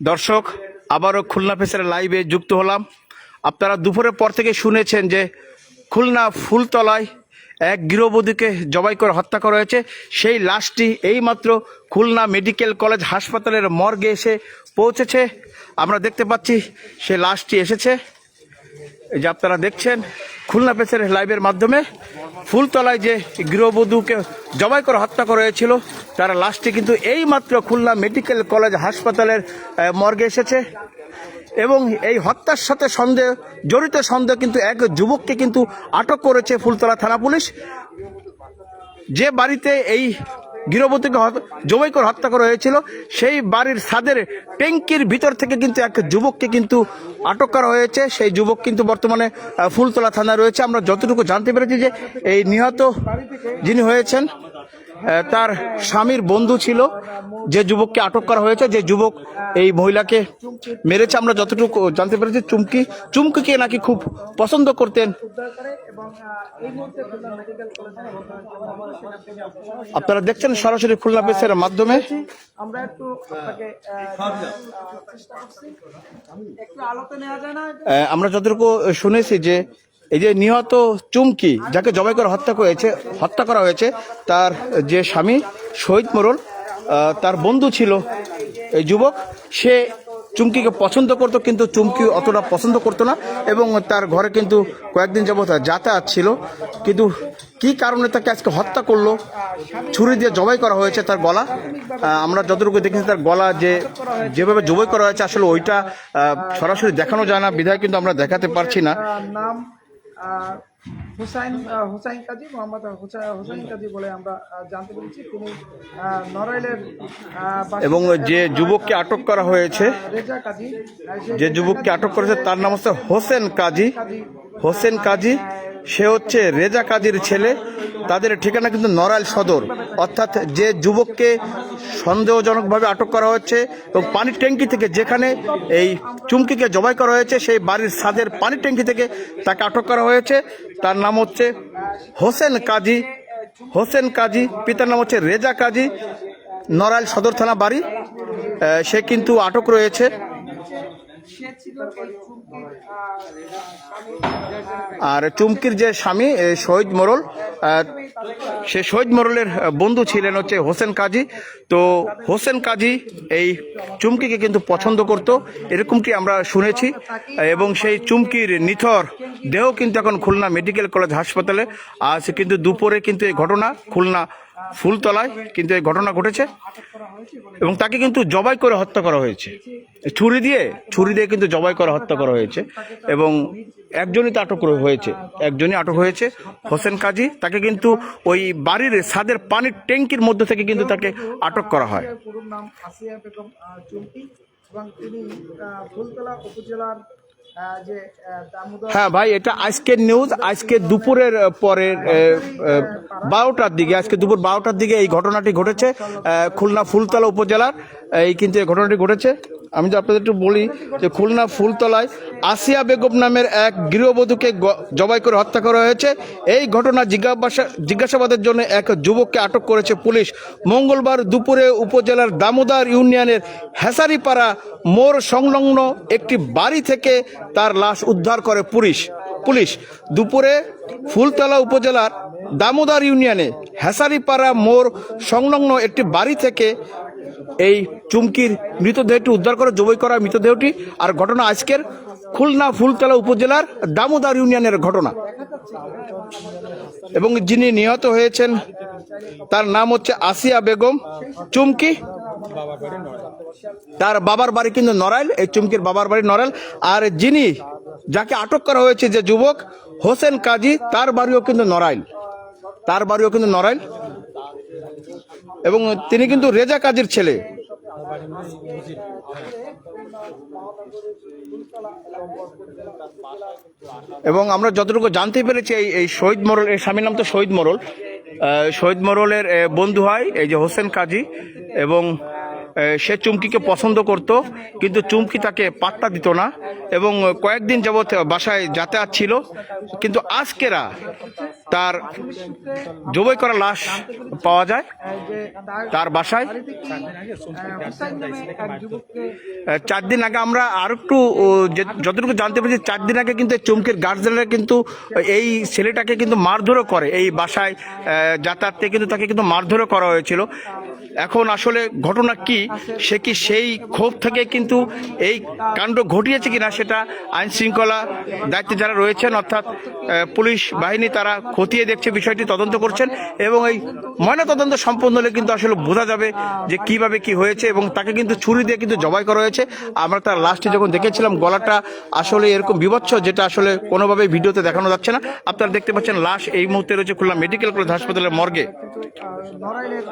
দর্শক, আবারও খুলনা প্রেসের লাইভে যুক্ত হলাম। আপনারা দুপুরের পর থেকে শুনেছেন যে খুলনা ফুলতলায় এক গৃহবধূকে জবাই করে হত্যা করা হয়েছে। সেই লাশটি এইমাত্র খুলনা মেডিকেল কলেজ হাসপাতালের মর্গে এসে পৌঁছেছে। আমরা দেখতে পাচ্ছি সেই লাশটি এসেছে। এই যে আপনারা দেখছেন খুলনা প্রেসের লাইভের মাধ্যমে ফুলতলায় যে গৃহবধূকে জবাই করে হত্যা করা হয়েছিল তার লাশটি কিন্তু এইমাত্র খুলনা মেডিকেল কলেজ হাসপাতালের মর্গে এসেছে। এবং এই হত্যার সাথে জড়িত সন্দেহ কিন্তু এক যুবককে কিন্তু আটক করেছে ফুলতলা থানা পুলিশ। যে বাড়িতে এই গৃহবধূকে জবাই করে হত্যা করা হয়েছিল সেই বাড়ির ছাদের ট্যাঙ্কির ভিতর থেকে কিন্তু এক যুবককে কিন্তু আটক করা হয়েছে। সেই যুবক কিন্তু বর্তমানে ফুলতলা থানায় রয়েছে। আমরা যতটুকু জানতে পেরেছি যে এই নিহত যিনি হয়েছেন তার স্বামীর বন্ধু ছিল যে যুবককে আটক করা হয়েছে, যে যুবক এই মহিলাকে মেরেছে। আমরা যতটুকু জানতে পেরেছি চুমকিকে নাকি খুব পছন্দ করতেন। আপনারা দেখছেন সরাসরি খুলনা প্রেসের মাধ্যমে। আমরা যতটুকু শুনেছি যে এই যে নিহত চুমকি যাকে জবাই করে হত্যা করা হয়েছে তার যে স্বামী শহীদ মোড়ল, তার বন্ধু ছিল এই যুবক। সে চুমকিকে পছন্দ করতো, কিন্তু চুমকি অতটা পছন্দ করতো না এবং তার ঘরে কিন্তু কয়েকদিন যাবত যাতায়াত ছিল। কিন্তু কি কারণে তাকে আজকে হত্যা করলো, ছুরি দিয়ে জবাই করা হয়েছে তার গলা। আমরা যতটুকু দেখেছি তার গলা যেভাবে জবাই করা হয়েছে আসলে ওইটা সরাসরি দেখানো যায় না, বিধায় কিন্তু আমরা দেখাতে পারছি না। হুসাইন কাজী, মোহাম্মদ হুসাইন কাজী বলে আমরা জানতে পেরেছি। তিনি নড়াইলের এবং যে যুবককে আটক করা হয়েছে, রেজা কাজী, যে যুবককে আটক করেছে তার নাম হচ্ছে হোসেন কাজী। সে হচ্ছে রেজা কাজীর ছেলে। তাদের ঠিকানা কিন্তু নড়াইল সদর। অর্থাৎ যে যুবককে সন্দেহজনকভাবে আটক করা হচ্ছে এবং পানির ট্যাঙ্কি থেকে, যেখানে এই চুমকিকে জবাই করা হয়েছে সেই বাড়ির ছাদের পানির ট্যাঙ্কি থেকে তাকে আটক করা হয়েছে। তার নাম হচ্ছে হোসেন কাজী, পিতার নাম হচ্ছে রেজা কাজী, নড়াইল সদর থানা বাড়ি। সে কিন্তু আটক রয়েছে। আর চুমকির যে স্বামী শহীদ মোড়ল, সে শহীদ মোড়লের বন্ধু ছিলেন হচ্ছে হোসেন কাজী। তো হোসেন কাজী এই চুমকিকে কিন্তু পছন্দ করত, এরকমটি আমরা শুনেছি। এবং সেই চুমকির নিথর দেহ কিন্তু এখন খুলনা মেডিকেল কলেজ হাসপাতালে আছে। কিন্তু দুপুরে কিন্তু এই ঘটনা খুলনা ফুলতলায় কিন্তু এই ঘটনা ঘটেছে এবং তাকে কিন্তু জবাই করে হত্যা করা হয়েছে, ছুরি দিয়ে কিন্তু জবাই করে হত্যা করা হয়েছে। এবং একজনই আটক হয়েছে হোসেন কাজী। তাকে কিন্তু ওই বাড়ির ছাদের পানির ট্যাঙ্কির মধ্যে থেকে কিন্তু তাকে আটক করা হয়। পুরো নাম আসিয়া বেগম চুমকি এবং তিনি ফুলতলা উপজেলার হ্যাঁ ভাই, এটা আজকের নিউজ। আজকে দুপুরের পরের 12টার দিকে, আজকে দুপুর 12টার দিকে এই ঘটনাটি ঘটেছে খুলনা ফুলতলা উপজেলার। কিন্তু এই ঘটনাটি ঘটেছে, আমি যদি আপনাদের একটু বলি যে খুলনা ফুলতলায় আসিয়া বেগম নামের এক গৃহবধূকে জবাই করে হত্যা করা হয়েছে। এই ঘটনা জিজ্ঞাসাবাদের জন্য এক যুবককে আটক করেছে পুলিশ। মঙ্গলবার দুপুরে উপজেলার দামোদর ইউনিয়নের হেসারিপাড়া মোড় সংলগ্ন একটি বাড়ি থেকে তার লাশ উদ্ধার করে পুলিশ। দুপুরে ফুলতলা উপজেলার দামোদর ইউনিয়নে হেসারিপাড়া মোড় সংলগ্ন একটি বাড়ি থেকে এই চুমকির মৃতদেহটি উদ্ধার করে, জবাই করা মৃতদেহটি। আর ঘটনা আজকের খুলনা ফুলতলা উপজেলার দামোদর ইউনিয়নের ঘটনা। এবং যিনি নিহত হয়েছেন তার নাম হচ্ছে আসিয়া বেগম চুমকি। তার বাবার বাড়ি কিন্তু নড়াইল, এই চুমকির বাবার বাড়ি নড়াইল। আর যাকে আটক করা হয়েছে যে যুবক হোসেন কাজী, তার বাড়িও কিন্তু নড়াইল। এবং তিনি কিন্তু রেজা কাজীর ছেলে। এবং আমরা যতটুকু জানতে পেরেছি এই শহীদ মোড়ল, এর স্বামীর নাম তো শহীদ মোড়লের বন্ধু হয় এই যে হোসেন কাজী। এবং সে চুমকিকে পছন্দ করত, কিন্তু চুমকি তাকে পাত্তা দিত না এবং কয়েকদিন যাবৎ বাসায় যাতায়াত ছিল। কিন্তু তার পুলিশ সূত্রে জবাই করা লাশ পাওয়া যায় যে তার বাসায়। বাড়ি থেকে হুসাইন নামে এক যুবককে 4 দিন আগে আমরা আর একটু যতটুকু জানতে পেরেছি, 4 দিন আগে কিন্তু চুমকির গার্জেনরা কিন্তু এই ছেলেটাকে কিন্তু মারধরও করে, এই বাসায় যাতায়াতে কিন্তু তাকে কিন্তু মারধরও করা হয়েছিল। এখন আসলে ঘটনা কি, সে কি সেই ক্ষোভ থেকে কিন্তু এই কাণ্ড ঘটিয়েছে কিনা সেটা আইন শৃঙ্খলা দায়িত্বে যারা রয়েছেন অর্থাৎ পুলিশ বাহিনী তারা খতিয়ে দেখছে, বিষয়টি তদন্ত করছেন এবং এই ময়না তদন্ত সম্পন্ন হলে কিন্তু আসলে বোঝা যাবে যে কিভাবে কি হয়েছে। এবং তাকে কিন্তু ছুরি দিয়ে কিন্তু জবাই করা হয়েছে। আমরা তার লাস্টে যখন দেখেছিলাম গলাটা আসলে এরকম বিভৎস, যেটা আসলে কোনোভাবে ভিডিওতে দেখানো যাচ্ছে না। আপনারা দেখতে পাচ্ছেন লাশ এই মুহূর্তে রয়েছে খুলনা মেডিকেল কলেজ হাসপাতালের মর্গে। নড়াইলের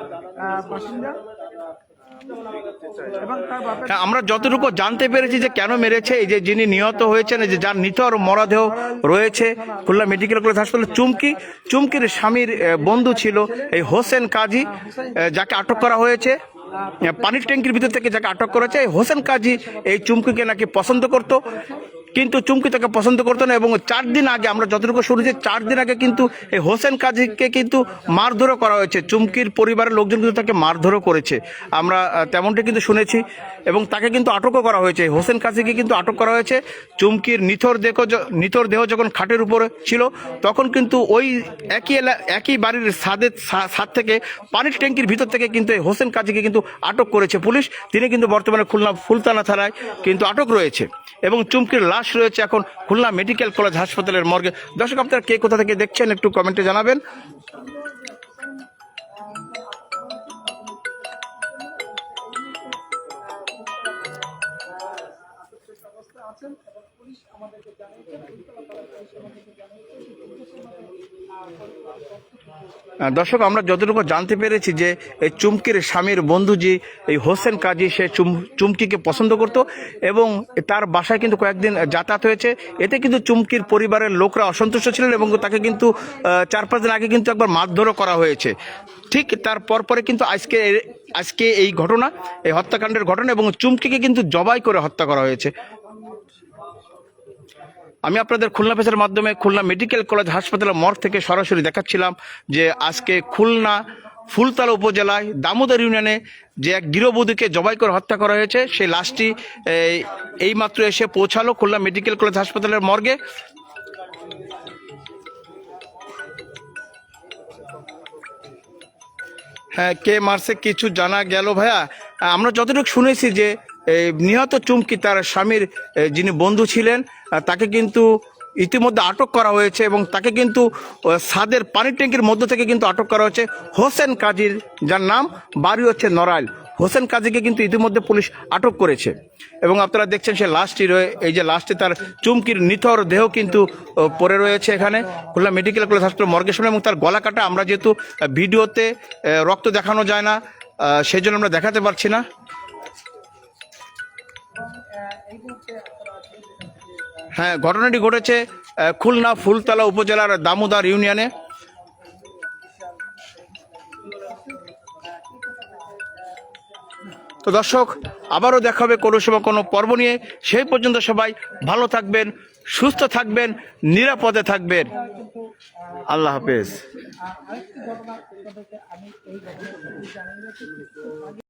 বাসিন্দা এবং তার বাপের হ্যাঁ, আমরা যতটুকু জানতে পেরেছি যে কেন মেরেছে, এই যে যিনি নিহত হয়েছেন, এই যে যার নিথর মরদেহ রয়েছে খুলনা মেডিকেল কলেজ হাসপাতালে, চুমকির স্বামীর বন্ধু ছিল এই হোসেন কাজী, যাকে আটক করা হয়েছে পানির ট্যাঙ্কির ভিতর থেকে, যাকে আটক করেছে এই হোসেন কাজী। এই চুমকিকে নাকি পছন্দ করত, কিন্তু চুমকি তাকে পছন্দ করতো না। এবং 4 দিন আগে আমরা যতটুকু শুনেছি, 4 দিন আগে কিন্তু এই হোসেন কাজীকে কিন্তু মারধরও করা হয়েছে। চুমকির পরিবারের লোকজন কিন্তু তাকে মারধরও করেছে, আমরা তেমনটি কিন্তু শুনেছি। এবং তাকে কিন্তু আটকও করা হয়েছে, হোসেন কাজীকে কিন্তু আটক করা হয়েছে। চুমকির নিথর দেহ যখন খাটের উপরে ছিল, তখন কিন্তু ওই একই বাড়ির ছাদ থেকে পানির ট্যাঙ্কির ভিতর থেকে কিন্তু এই হোসেন কাজীকে কিন্তু আটক করেছে পুলিশ। তিনি কিন্তু বর্তমানে খুলনা ফুলতানা থানায় কিন্তু আটক রয়েছে এবং চুমকির লাশ রয়েছে এখন খুলনা মেডিকেল কলেজ হাসপাতালের মর্গে। দর্শক, আপনারা কে কোথা থেকে দেখছেন একটু কমেন্টে জানাবেন। দর্শক, আমরা যতটুকু জানতে পেরেছি যে এই চুমকির স্বামীর বন্ধু যে এই হোসেন কাজী, সে চুমকিকে পছন্দ করত এবং তার বাসায় কিন্তু কয়েকদিন যাতায়াত হয়েছে। এতে কিন্তু চুমকির পরিবারের লোকরা অসন্তুষ্ট ছিলেন এবং তাকে কিন্তু 4-5 দিন আগে কিন্তু একবার মারধরও করা হয়েছে। ঠিক তার পরে কিন্তু আজকে এই ঘটনা, এই হত্যাকাণ্ডের ঘটনা, এবং চুমকিকে কিন্তু জবাই করে হত্যা করা হয়েছে। আমি আপনাদের খুলনা প্রেসের মাধ্যমে খুলনা মেডিকেল কলেজ হাসপাতালের মর্গ থেকে সরাসরি দেখাচ্ছিলাম যে আজকে খুলনা ফুলতলা উপজেলায় দামোদর ইউনিয়নে যে এক গৃহবধূকে জবাই করে হত্যা করা হয়েছে, সেই লাশটি এইমাত্র এসে পৌঁছালো খুলনা মেডিকেল কলেজ হাসপাতালের মর্গে। হ্যাঁ, কে মারছে কিছু জানা গেল ভাইয়া? আমরা যতটুকু শুনেছি যে নিহত চুমকি তার স্বামীর যিনি বন্ধু ছিলেন, তাকে কিন্তু ইতিমধ্যে আটক করা হয়েছে এবং তাকে কিন্তু ছাদের পানির ট্যাঙ্কির মধ্য থেকে কিন্তু আটক করা হয়েছে হোসেন কাজীর, যার নাম বাড়ি হচ্ছে নড়াইল। হোসেন কাজীকে কিন্তু ইতিমধ্যে পুলিশ আটক করেছে এবং আপনারা দেখছেন সে লাশটি এই যে লাশটি, তার চুমকির নিথর দেহ কিন্তু পড়ে রয়েছে এখানে খুলনা মেডিকেল কলেজ হাসপাতাল মর্গের সামনে। এবং তার গলা কাটা, আমরা যেহেতু ভিডিওতে রক্ত দেখানো যায় না, সেই জন্য আমরা দেখাতে পারছি না। হ্যাঁ, ঘটনাটি ঘটেছে খুলনা ফুলতলা উপজেলার দামোদর ইউনিয়নে। তো দর্শক, আবারও দেখা হবে কোনো সময় কোনো পর্ব নিয়ে। সেই পর্যন্ত সবাই ভালো থাকবেন, সুস্থ থাকবেন, নিরাপদে থাকবেন। আল্লাহ হাফেজ। আরেকটি ঘটনা আমি এই ঘটনা জানিয়ে